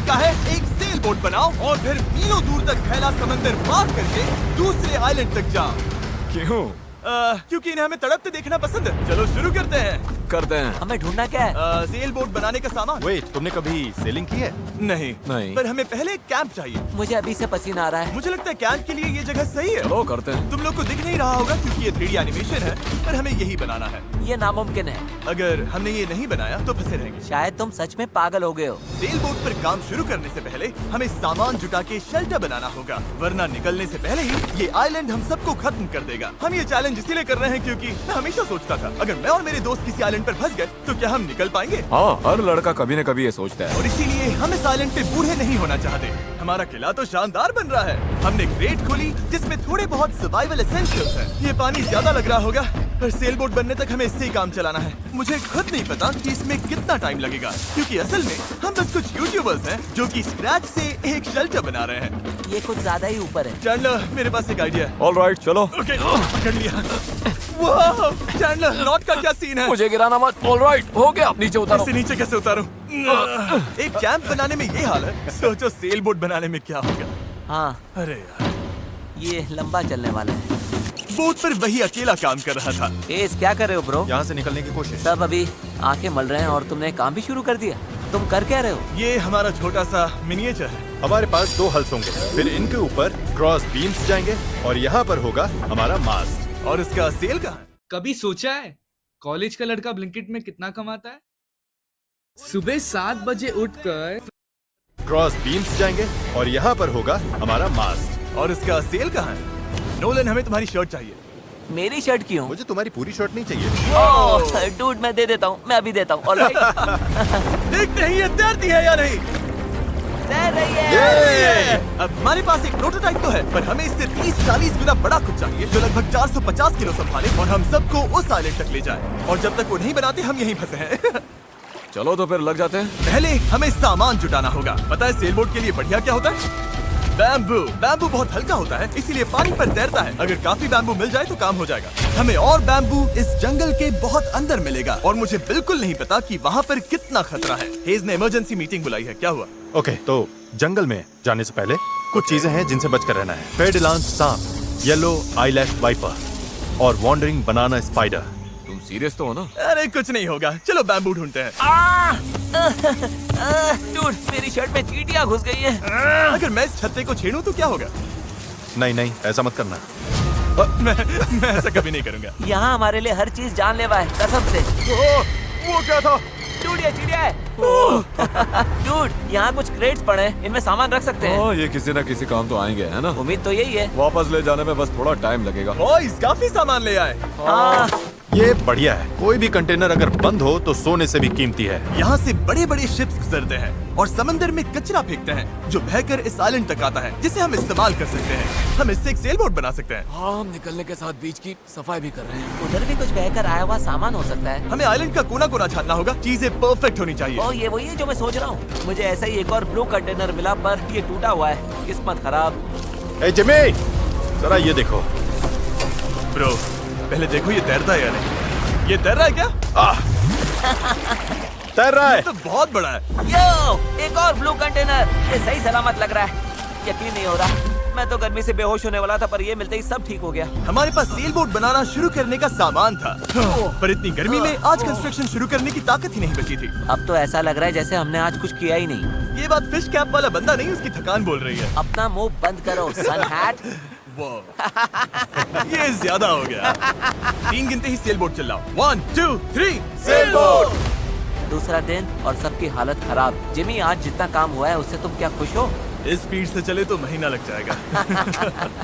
तरीका है एक सेल बोट बनाओ और फिर मीलों दूर तक फैला समंदर पार करके दूसरे आइलैंड तक जाओ। क्यों? क्योंकि इन्हें हमें तड़पते देखना पसंद है। चलो शुरू करते हैं। हमें ढूंढना क्या है? सेल बोट बनाने का सामान। वेट, तुमने कभी सेलिंग की है? नहीं नहीं। पर हमें पहले एक कैंप चाहिए। मुझे अभी से पसीना आ रहा है। मुझे लगता है कैंप के लिए ये जगह सही है। चलो करते हैं। तुम लोग को दिख नहीं रहा होगा क्योंकि ये 3D एनिमेशन है, पर हमें यही बनाना है। ये नामुमकिन है। अगर हमने ये नहीं बनाया तो फंसे रहेंगे। शायद तुम सच में पागल हो गए हो। सेल बोट पर काम शुरू करने से पहले हमें सामान जुटा के शेल्टर बनाना होगा, वरना निकलने से पहले ही ये आइलैंड हम सबको खत्म कर देगा। हम ये चैलेंज इसीलिए कर रहे हैं क्योंकि मैं हमेशा सोचता था अगर मैं और मेरे दोस्त किसी आइलैंड पर फंस गए तो क्या हम निकल पाएंगे। हाँ, हर लड़का कभी न कभी ये सोचता है। और इसीलिए हम इस आइलैंड पे बूढ़े नहीं होना चाहते। हमारा किला तो शानदार बन रहा है। हमने क्रेट खोली जिसमें थोड़े बहुत सर्वाइवल एसेंशियल्स हैं। ये पानी ज्यादा लग रहा होगा, पर सेल बोट बनने तक हमें इससे ही काम चलाना है। मुझे खुद नहीं पता कि इसमें कितना टाइम लगेगा, क्योंकि असल में हम बस कुछ यूट्यूबर्स हैं जो कि स्क्रैच से एक शेल्टर बना रहे हैं। ये कुछ ज्यादा ही ऊपर है। चैंडलर, मेरे पास एक आइडिया है। ऑलराइट, चलो। ओके, पकड़ लिया। वाह, चैंडलर, नॉट का क्या सीन है? मुझे गिराना मत। ऑलराइट, हो गया, नीचे उतारो। इसे नीचे कैसे उतारूं? एक कैंप बनाने में ये हाल है, सोचो सेल बोट बनाने में क्या होगा। हाँ, अरे यार, ये लंबा चलने वाला है। बोट पर वही अकेला काम कर रहा था। एस, क्या कर रहे हो ब्रो? यहाँ से निकलने की कोशिश। सब अभी आंखें मल रहे हैं और तुमने काम भी शुरू कर दिया। तुम कर क्या रहे हो? ये हमारा छोटा सा मिनिएचर है। हमारे पास 2 हल्स होंगे, फिर इनके ऊपर क्रॉस बीम्स जाएंगे और यहाँ पर होगा हमारा मास्ट। और इसका सेल कहाँ है? कभी सोचा है कॉलेज का लड़का ब्लिंकिट में कितना कमाता है? सुबह 7 बजे उठकर क्रॉस बीम्स जाएंगे और यहाँ पर होगा हमारा मास्ट। और इसका सेल कहाँ है? नोलन, हमें तुम्हारी शर्ट चाहिए। मेरी शर्ट क्यों? मुझे तुम्हारी पूरी शर्ट नहीं चाहिए। ओह, डूड, मैं दे देता हूँ। मैं अभी देता हूँ। ऑलराइट। देखते हैं ये तैरती है या नहीं। तैर रही है। अब हमारे पास एक प्रोटोटाइप तो है, पर हमें इससे 30-40 गुना बड़ा कुछ चाहिए जो लगभग 450 किलो संभाले और हम सबको उस आइलैंड तक ले जाए। और जब तक वो नहीं बनाते हम यहीं फंसे हैं। चलो तो फिर लग जाते हैं। पहले हमें सामान जुटाना होगा। पता है सेल बोट के लिए बढ़िया क्या होता है? बैम्बू। बैम्बू बहुत हल्का होता है, इसीलिए पानी पर तैरता है। अगर काफी बैम्बू मिल जाए तो काम हो जाएगा। हमें और बैम्बू इस जंगल के बहुत अंदर मिलेगा और मुझे बिल्कुल नहीं पता कि वहाँ पर कितना खतरा है। हेज ने इमरजेंसी मीटिंग बुलाई है। क्या हुआ? ओके, तो जंगल में जाने से पहले कुछ चीजें हैं जिनसे बचकर रहना है। फेडिलांस सांप, येलो आईलैश वाइपर और वॉन्डरिंग बनाना स्पाइडर। तुम सीरियस तो हो ना? अरे कुछ नहीं होगा, चलो बैम्बू ढूंढते हैं। डूड, मेरी शर्ट में चींटियां घुस गई हैं। अगर मैं इस छत्ते को छेड़ूं तो क्या होगा? नहीं नहीं, ऐसा मत करना। मैं ऐसा कभी नहीं करूंगा। यहाँ हमारे लिए हर चीज जानलेवा है, कसम से। वो क्या था? डूड, ये चिड़िया है। डूड, यहाँ कुछ क्रेट्स पड़े हैं, इनमें सामान रख सकते हैं। ये किसी न किसी काम तो आएंगे, है ना? उम्मीद तो यही है। वापस ले जाने में बस थोड़ा टाइम लगेगा। बॉयज, काफी सामान ले आए। हाँ, ये बढ़िया है। कोई भी कंटेनर अगर बंद हो तो सोने से भी कीमती है। यहाँ से बड़े बड़े शिप्स गुजरते हैं और समंदर में कचरा फेंकते हैं जो बहकर इस आइलैंड तक आता है, जिसे हम इस्तेमाल कर सकते हैं। हम इससे एक सेल बोट बना सकते हैं। हाँ, हम निकलने के साथ बीच की सफाई भी कर रहे हैं। उधर भी कुछ बहकर आया हुआ सामान हो सकता है। हमें आइलैंड का कोना कोना छानना होगा, चीजें परफेक्ट होनी चाहिए। ओ, ये वही है जो मैं सोच रहा हूँ। मुझे ऐसा ही एक और ब्लू कंटेनर मिला, पर ये टूटा हुआ है। किस्मत खराब। ए जिमी, जरा ये देखो। ब्रो, पहले देखो ये तैरता है या नहीं। ये तैर रहा है क्या? तैर रहा है। तो बहुत बड़ा है। यो, एक और ब्लू कंटेनर। ये सही सलामत लग रहा है। यकीन नहीं हो रहा। मैं तो गर्मी से बेहोश होने वाला था, पर ये मिलते ही सब ठीक हो गया। हमारे पास सेल बोट बनाना शुरू करने का सामान था, पर इतनी गर्मी में आज कंस्ट्रक्शन शुरू करने की ताकत ही नहीं बची थी। अब तो ऐसा लग रहा है जैसे हमने आज कुछ किया ही नहीं। ये बात फिश कैप वाला बंदा नहीं, उसकी थकान बोल रही है। अपना मुंह बंद करो, सन हैट। ये ज्यादा हो गया। 3 गिनते ही सेल बोट चलाओ। 1 2 3 सेल बोट। दूसरा दिन और सबकी हालत खराब। जिमी, आज जितना काम हुआ है उससे तुम क्या खुश हो? इस स्पीड से चले तो महीना लग जाएगा।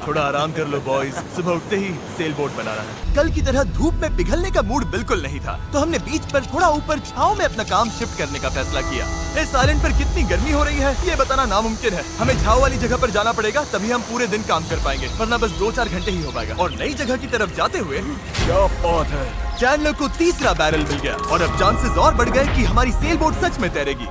थोड़ा आराम कर लो बॉयज, सुबह उठते ही सेल बोट बनाना है। कल की तरह धूप में पिघलने का मूड बिल्कुल नहीं था, तो हमने बीच पर थोड़ा ऊपर छांव में अपना काम शिफ्ट करने का फैसला किया। इस आइलैंड पर कितनी गर्मी हो रही है ये बताना नामुमकिन है। हमें छांव वाली जगह पर जाना पड़ेगा, तभी हम पूरे दिन काम कर पाएंगे, वरना बस 2-4 घंटे ही हो पाएगा। और नई जगह की तरफ जाते हुए क्या बात है। चैंडलर को तीसरा बैरल मिल गया और अब चांसेस और बढ़ गए कि हमारी सेल बोट सच में तैरेगी।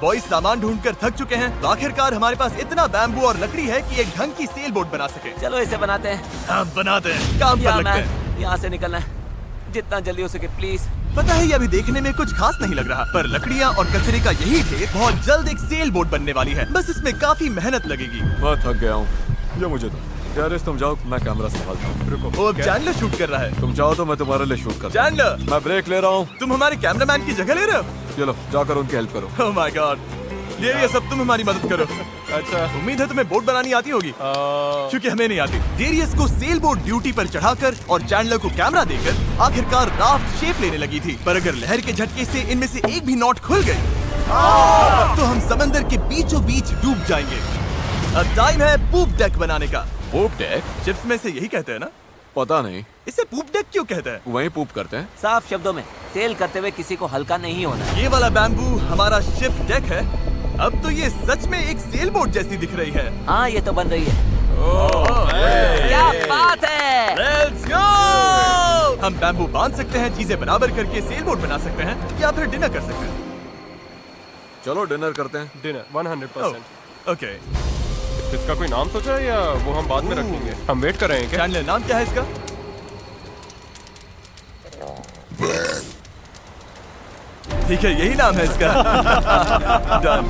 बॉयज सामान ढूंढकर थक चुके हैं, तो आखिरकार हमारे पास इतना बैम्बू और लकड़ी है कि एक ढंग की सेल बोट बना सके। चलो इसे बनाते हैं। हाँ, बनाते हैं, काम पर लगते हैं। यहाँ से निकलना है जितना जल्दी हो सके, प्लीज। पता है ये अभी देखने में कुछ खास नहीं लग रहा, पर लकड़ियाँ और कचरे का यही ढेर बहुत जल्द एक सेल बोट बनने वाली है। बस इसमें काफी मेहनत लगेगी। बहुत थक गया हूँ, ये मुझे दो। गैरेज तुम जाओ, मैं कैमरा संभालता हूँ। रुको, वो अब चैंडलर शूट कर रहा है। तुम जाओ तो मैं तुम्हारे लिए शूट करता हूँ। चैंडलर, मैं ब्रेक ले रहा हूँ। तुम हमारे कैमरामैन की जगह ले रहे हो? चलो जाकर उनकी हेल्प करो। ओह माय गॉड, ये सब तुम हमारी मदद करो। अच्छा, उम्मीद है तुम्हें बोट बनानी आती होगी, क्योंकि हमें नहीं आती। डेरियस को सेल बोट ड्यूटी पर चढ़ाकर और चैंडलर को कैमरा देकर आखिरकार राफ्ट शेप लेने लगी थी। पर अगर लहर के झटके से इनमें से एक भी नॉट खुल गई तो हम समंदर के बीचों बीच डूब जाएंगे। अब टाइम है पूप डेक बनाने का। पूप डेक? चिप्स में से यही कहते हैं ना? पता नहीं, इसे पूप डेक क्यों कहते हैं? वहीं पूप करते हैं। साफ शब्दों में, सेल करते हुए किसी को हल्का नहीं होना। ये वाला बैम्बू हमारा शिप डेक है। अब तो ये सच में एक सेल बोट जैसी दिख रही है। हाँ, ये तो बन रही है। क्या बात है! Let's go! हम बैम्बू बांध सकते हैं, चीजें बराबर करके सेल बोट बना सकते हैं, या फिर डिनर कर सकते हैं। चलो डिनर करते हैं। डिनर 100%। ओके, इसका कोई नाम सोचा है या वो हम बाद में रखेंगे? हम वेट कर रहे हैं क्या? चैंडलर, नाम क्या है इसका? ठीक है, यही नाम है इसका। डन।